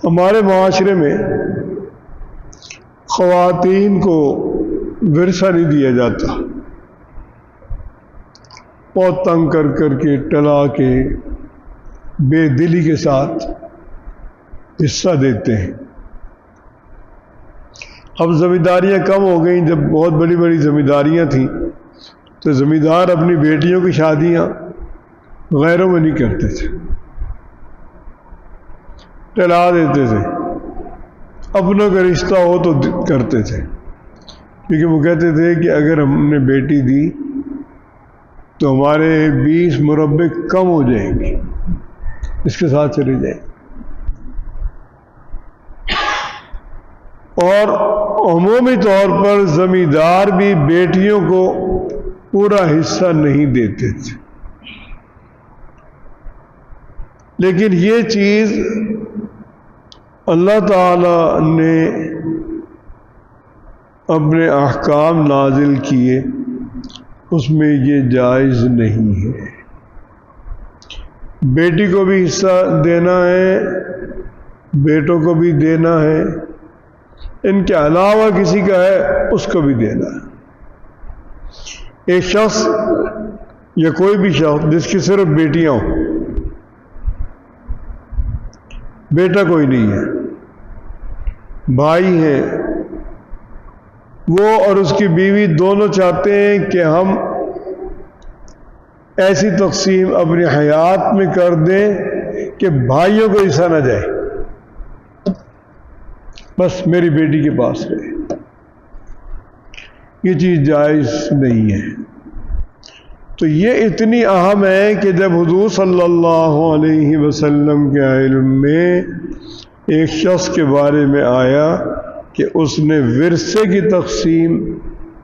ہمارے معاشرے میں خواتین کو ورثہ نہیں دیا جاتا، بہت تنگ کر کر کے ٹلا کے بے دلی کے ساتھ حصہ دیتے ہیں۔ اب زمینداریاں کم ہو گئیں، جب بہت بڑی بڑی زمینداریاں تھیں تو زمیندار اپنی بیٹیوں کی شادیاں غیروں میں نہیں کرتے تھے، ٹلا دیتے تھے، اپنوں کا رشتہ ہو تو کرتے تھے، کیونکہ وہ کہتے تھے کہ اگر ہم نے بیٹی دی تو ہمارے 20 مربع کم ہو جائیں گے، اس کے ساتھ چلے جائیں۔ اور عمومی طور پر زمیندار بھی بیٹیوں کو پورا حصہ نہیں دیتے تھے، لیکن یہ چیز اللہ تعالی نے اپنے احکام نازل کیے، اس میں یہ جائز نہیں ہے۔ بیٹی کو بھی حصہ دینا ہے، بیٹوں کو بھی دینا ہے، ان کے علاوہ کسی کا ہے اس کو بھی دینا ہے۔ ایک شخص یا کوئی بھی شخص جس کی صرف بیٹیاں ہوں، بیٹا کوئی نہیں ہے، بھائی ہیں، وہ اور اس کی بیوی دونوں چاہتے ہیں کہ ہم ایسی تقسیم اپنی حیات میں کر دیں کہ بھائیوں کو حصہ نہ جائے، بس میری بیٹی کے پاس رہے۔ یہ چیز جائز نہیں ہے۔ تو یہ اتنی اہم ہے کہ جب حضور صلی اللہ علیہ وسلم کے علم میں ایک شخص کے بارے میں آیا کہ اس نے ورثے کی تقسیم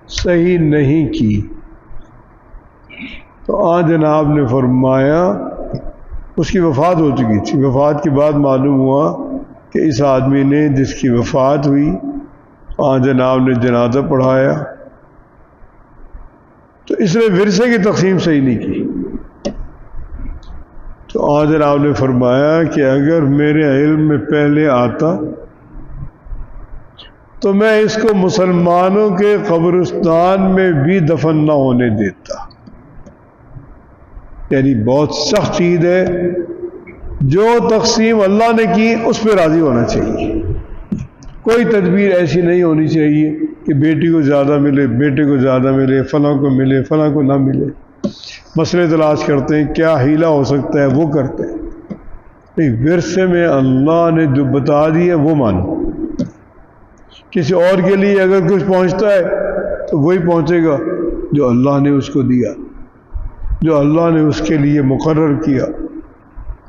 صحیح نہیں کی، تو آن جناب نے فرمایا، اس کی وفات ہو چکی تھی، وفات کے بعد معلوم ہوا کہ اس آدمی نے جس کی وفات ہوئی آن جناب نے جنازہ پڑھایا، تو اس نے ورثے کی تقسیم صحیح نہیں کی۔ تو آن جناب نے فرمایا کہ اگر میرے علم میں پہلے آتا تو میں اس کو مسلمانوں کے قبرستان میں بھی دفن نہ ہونے دیتا۔ یعنی بہت سخت چیز ہے، جو تقسیم اللہ نے کی اس پہ راضی ہونا چاہیے، کوئی تدبیر ایسی نہیں ہونی چاہیے کہ بیٹی کو زیادہ ملے، بیٹے کو زیادہ ملے، فلاں کو ملے، فلاں کو نہ ملے۔ مسئلے تلاش کرتے ہیں، کیا حیلہ ہو سکتا ہے وہ کرتے ہیں۔ نہیں، ورثے میں اللہ نے جو بتا دیا وہ مانو۔ کسی اور کے لیے اگر کچھ پہنچتا ہے تو وہی پہنچے گا جو اللہ نے اس کو دیا، جو اللہ نے اس کے لیے مقرر کیا۔